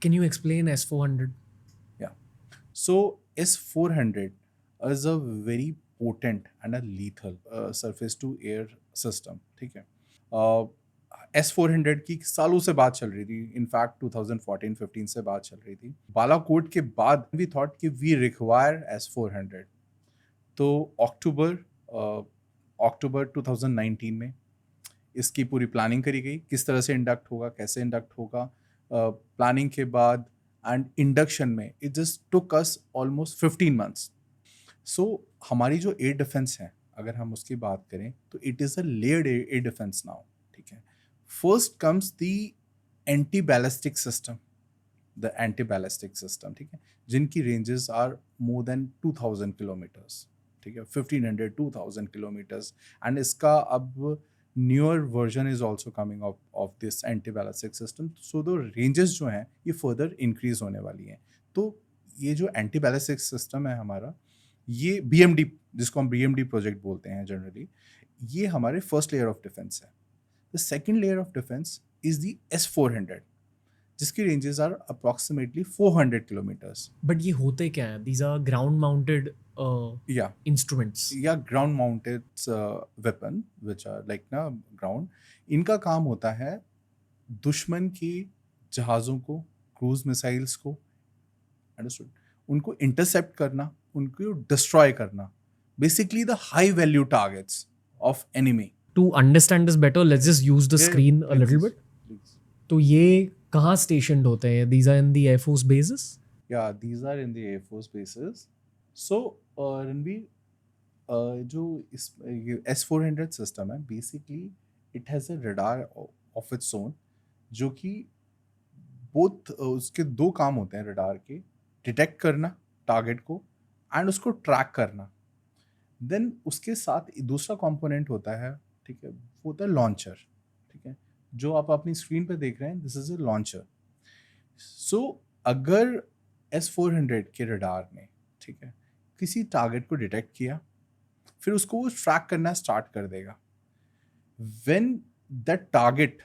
Can you explain S-400? Yeah. So S-400 is a very potent and a lethal surface to air system, ठीक है। S-400 की सालों से बात चल रही थी, इनफैक्ट 2014-15 से बात चल रही थी। बालाकोट के बाद वी थॉट कि वी रिक्वायर S-400। तो अक्टूबर 2019 में इसकी पूरी प्लानिंग करी गई, किस तरह से इंडक्ट होगा, कैसे इंडक्ट होगा। प्लानिंग के बाद एंड इंडक्शन में it just took us almost 15 months. So हमारी जो एयर डिफेंस है, अगर हम उसकी बात करें तो it is a layered air defence now, ठीक है। First comes the anti ballistic system, the anti ballistic system, ठीक है, जिनकी ranges are more than 2000 kilometres, ठीक है, 1500 2000 किलोमीटर्स। एंड इसका अब newer version is also coming of this anti ballistic system. So the ranges जो हैं ये फर्दर इंक्रीज होने वाली हैं। तो ये जो एंटी बैलिस्टिक सिस्टम है हमारा, ये BMD, जिसको हम BMD प्रोजेक्ट बोलते हैं जनरली, ये हमारे फर्स्ट लेयर ऑफ डिफेंस है। The second layer of defence is the S-400, जिसकी ranges are approximately 400 kilometres. But ये होते क्या है? These are ground-mounted या instruments. या ground mounted weapon which are like ना ग्राउंड। इनका काम होता है दुश्मन की जहाज़ों को, क्रूज मिसाइल्स को, अंडरस्टूड, उनको इंटरसेप्ट करना, उनको डिस्ट्रॉय करना, basically the high value targets of enemy. To understand this better, let's just use the screen a little please bit. Please. तो ये कहाँ stationed होते हैं? These are in the Air Force bases? Yeah, these are in the Air Force bases. So, Ranveer, जो इस ये S-400 system है, basically it has a radar of its own, जो कि बोथ उसके दो काम होते हैं रडार के, डिटेक्ट करना टारगेट को एंड उसको ट्रैक करना। देन उसके साथ दूसरा कंपोनेंट होता है, ठीक है, वो होता है लॉन्चर, ठीक है, जो आप अपनी स्क्रीन पे देख रहे हैं, दिस इज अ लॉन्चर। सो अगर S-400 के रडार ने, ठीक है, किसी टारगेट को डिटेक्ट किया, फिर उसको वो ट्रैक करना स्टार्ट कर देगा। When that target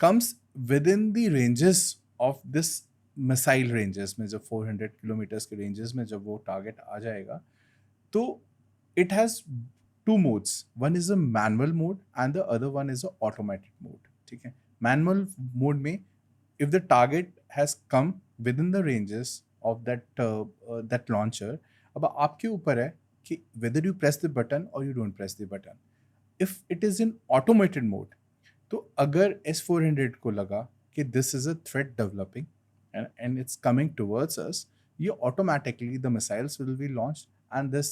comes with in the ranges of this missile ranges में, जब 400 किलोमीटर्स के रेंजेस में जब वो टारगेट आ जाएगा, तो it has two modes. One is a manual mode and the other one is a automatic mode, ठीक है। manual mode में if the target has come within the ranges of that launcher, अब आपके ऊपर है कि whether you press the button or you don't press the button. If it is in automated mode, तो अगर S-400 को लगा कि this is a threat developing and it's coming towards us, ये automatically the missiles will be launched, and this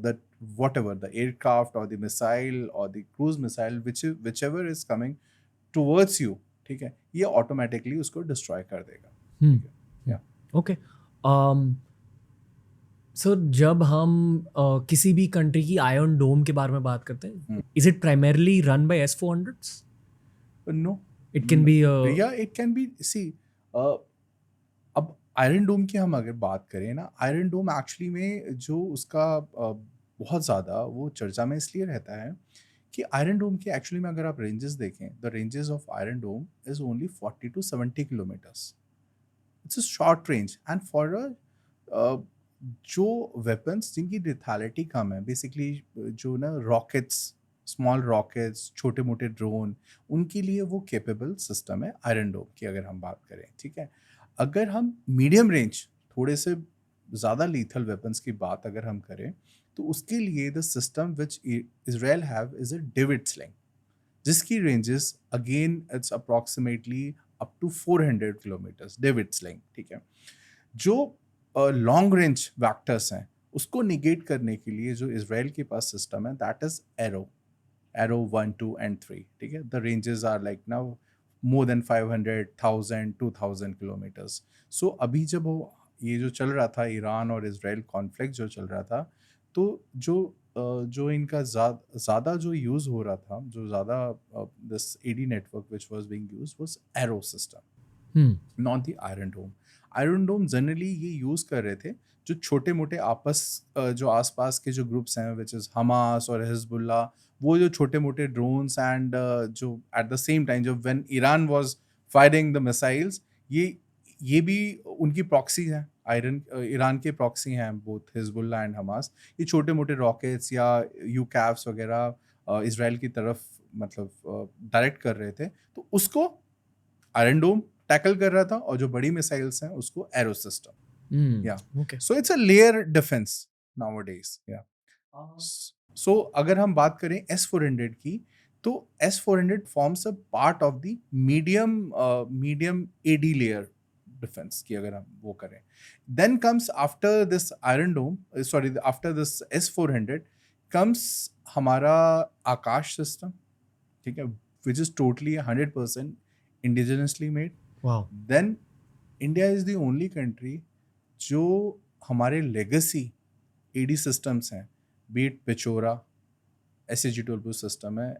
that whatever the aircraft or the missile or the cruise missile whichever is coming towards you, ठीक है, ये automatically उसको destroy कर देगा, ठीक है। Yeah. Okay. Sir जब हम किसी भी कंट्री की आयरन डोम के बारे में बात करते हैं, is it primarily run by S-400s? No. It can be Yeah, it can be, see, अब आयरन डोम की हम अगर बात करें ना, आयरन डोम एक्चुअली में जो उसका बहुत ज़्यादा वो चर्चा में इसलिए रहता है कि आयरन डोम के एक्चुअली में अगर आप रेंजेस देखें, the ranges of Iron Dome is only 40 to 70 kilometres. It's a short range and for a जो वेपन्स जिनकी डिथैलिटी कम है, बेसिकली जो ना रॉकेट्स, स्मॉल रॉकेट्स, छोटे मोटे ड्रोन, उनके लिए वो केपेबल सिस्टम है आयरन डोम की, अगर हम बात करें, ठीक है। अगर हम मीडियम रेंज, थोड़े से ज़्यादा लीथल वेपन्स की बात अगर हम करें, तो उसके लिए the system which Israel have is a David Sling, जिसकी ranges again it's approximately up to 400 kilometres, David Sling, ठीक है। जो लॉन्ग रेंज वैक्टर्स हैं उसको निगेट करने के लिए जो इसराइल के पास सिस्टम है, दैट इज एरो 1 2 एंड 3, ठीक है। The ranges are like now more than 500 1000 2000 kilometres. So अभी जब ये जो चल रहा था, ईरान और इसराइल कॉन्फ्लिक्ट जो चल रहा था, तो जो इनका ज़्यादा जो यूज़ हो रहा था, जो ज़्यादा this AD network which was being used was Arrow system, not the Iron Dome. Iron Dome generally ये यूज़ कर रहे थे जो छोटे मोटे जो आसपास के जो ग्रुप्स हैं, विच इज़ हमास और हिजबुल्ला, वो जो छोटे मोटे ड्रोन्स एंड जो एट द सेम टाइम जब when Iran was firing the missiles, ये ये भी उनकी प्रॉक्सी है, ईरान के प्रॉक्सी हैं बोथ हिजबुल्लाह एंड हमास। ये छोटे मोटे रॉकेट्स या यूकैव्स वगैरह इजराइल की तरफ मतलब डायरेक्ट कर रहे थे, तो उसको आयरन डोम टैकल कर रहा था, और जो बड़ी मिसाइल्स हैं उसको एरो सिस्टम। या Okay. So it's a layer defence nowadays. या सो अगर हम बात करें S-400 की, तो S-400 forms a part of the medium AD layer defence की अगर हम वो करें। Then comes after this Iron Dome, sorry after this S-400 comes हमारा आकाश सिस्टम, ठीक है, which is totally 100% indigenously made. Wow. Then India is the only country जो हमारे लेगेसी AD सिस्टम्स हैं, बीट पिचोरा, SAG-12 सिस्टम है,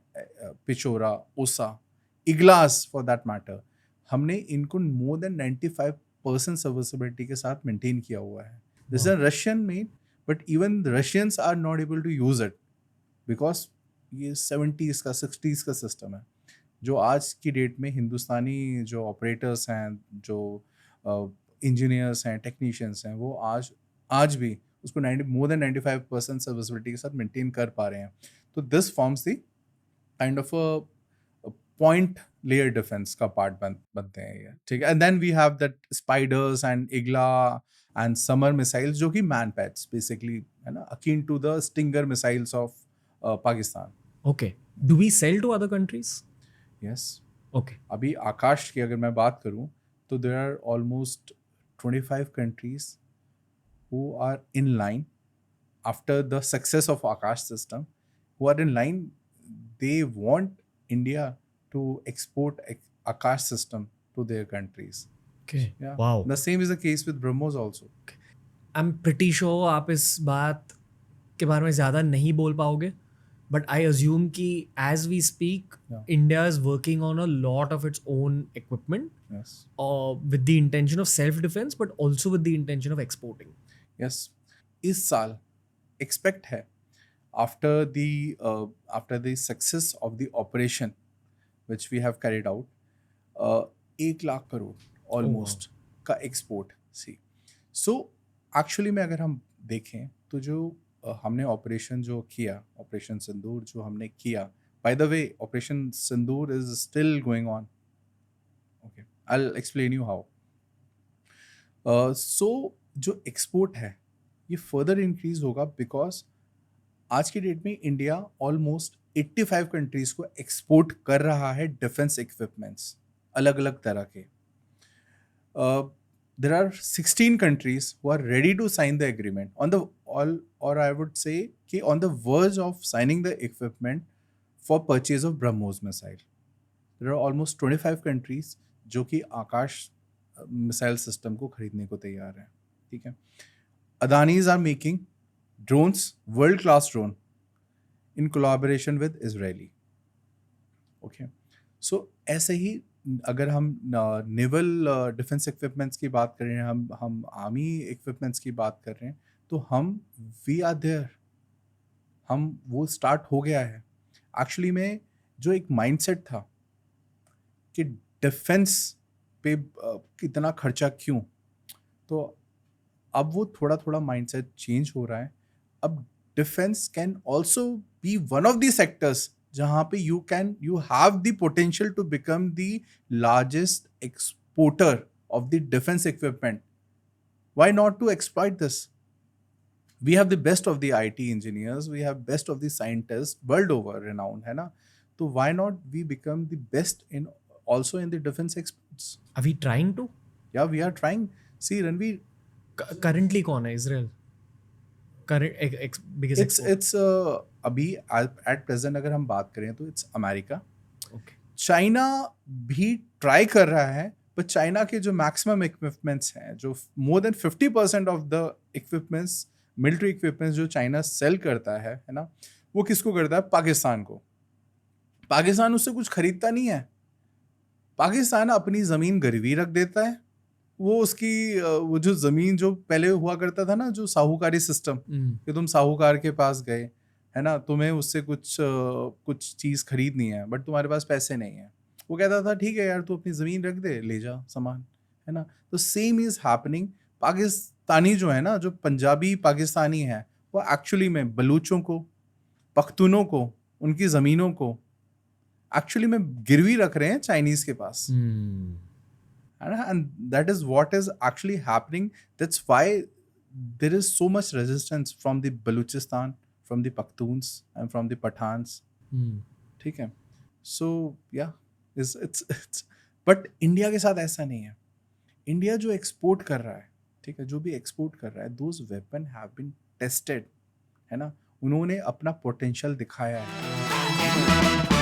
पिचोरा, ओसा, Iglas for that matter, हमने इनको मोर देन 95% सर्विसिबिलिटी के साथ मेंटेन किया हुआ है। This Wow. Is Russian made, but even Russians are not able to use it because ये 70s का 60s का सिस्टम है, जो आज की डेट में हिंदुस्तानी जो ऑपरेटर्स हैं, जो इंजीनियर्स हैं, टेक्नीशियंस हैं, वो आज भी उसको मोर देन 95% सर्विसिबिलिटी के साथ मेंटेन कर पा रहे हैं। तो this forms the kind of a point layer defence का पार्ट बनते हैं ये, ठीक है। And then we have that spiders and Igla and SAMAR missiles, जो कि मैन पैड्स बेसिकली है ना, akin to the stinger missiles of Pakistan. Okay. Do we sell to other countries? Yes, Okay. अभी आकाश की अगर मैं बात करूं, तो there are almost 25 countries who are in line after the success of Akash system, who are in line, they want India to export Akash system to their countries. Okay. Yeah. Wow. The same is the case with BrahMos also. I'm pretty sure आप इस बात के बारे में ज़्यादा नहीं बोल पाओगे, but I assume कि as we speak, Yeah. India is working on a lot of its own equipment Yes. with the intention of self-defense, but also with the intention of exporting. Yes. इस साल expect है after the success of the operation which we have carried out, 1 lakh crore almost का export सी। So actually में अगर हम देखें तो जो हमने ऑपरेशन जो किया, ऑपरेशन सिंदूर जो हमने किया, by the way operation Sindoor is still going on, okay, I will explain you how. So जो एक्सपोर्ट है ये फर्दर इंक्रीज होगा बिकॉज आज की डेट में इंडिया ऑलमोस्ट 85 कंट्रीज को एक्सपोर्ट कर रहा है डिफेंस इक्विपमेंट्स अलग अलग तरह के। there are 16 countries who are ready to sign the agreement on the all, or I would say कि on the verge of signing the equipment for purchase of BrahMos missile. There are almost 25 countries जो कि आकाश missile system को खरीदने को तैयार हैं, ठीक है। Adanis are making drones, world class drone in collaboration with Israeli. Okay, so ऐसे ही अगर हम नेवल डिफेंस इक्विपमेंट्स की बात कर रहे हैं, हम आर्मी इक्विपमेंट्स की बात कर रहे हैं, तो हम वी आर देयर, हम वो स्टार्ट हो गया है। एक्चुअली में जो एक माइंडसेट था कि डिफेंस पे कितना खर्चा क्यों, तो अब वो थोड़ा थोड़ा माइंडसेट चेंज हो रहा है। अब defence can also be one of the sectors जहाँ पे you have the potential to become the largest exporter of the defence equipment. Why not to exploit this? We have the best of the IT engineers, we have best of the scientist world over renowned, है ना, तो why not we become the best in also in the defence exports? Are we trying to? या we are trying. See Ranveer, Currently कौन है Israel? Biggest export. it's अभी at present अगर हम बात करें तो इट्स अमेरिका। Okay. चाइना भी ट्राई कर रहा है, पर चाइना के जो मैक्सिमम इक्विपमेंट्स हैं, जो more than 50% of the equipments, military equipments जो चाइना सेल करता है ना, वो किसको करता है? पाकिस्तान को। पाकिस्तान उससे कुछ खरीदता नहीं है। पाकिस्तान अपनी ज़मीन गिरवी रख देता है, वो उसकी वो जो ज़मीन जो पहले हुआ करता था ना, जो साहूकारी सिस्टम, कि तुम साहूकार के पास गए, है ना, तुम्हें उससे कुछ चीज़ खरीदनी है बट तुम्हारे पास पैसे नहीं है, वो कहता था ठीक है यार, तू अपनी ज़मीन रख दे, ले जा सामान, है ना? तो सेम इज हैपनिंग। पाकिस्तानी जो है ना, जो पंजाबी पाकिस्तानी है, वो एक्चुअली में बलूचों को, पख्तूनों को, उनकी ज़मीनों को एक्चुअली में गिरवी रख रहे हैं चाइनीज़ के पास, Hmm. है ना? And that is what is actually happening. That's why there is so much resistance from the Balochistan, from the Pakhtuns and from the Pathans, Hmm. ठीक है? सो या इट्स बट इंडिया के साथ ऐसा नहीं है। इंडिया जो एक्सपोर्ट कर रहा है, ठीक है, जो भी एक्सपोर्ट कर रहा है, those weapon have been tested, है ना? उन्होंने अपना पोटेंशियल दिखाया है।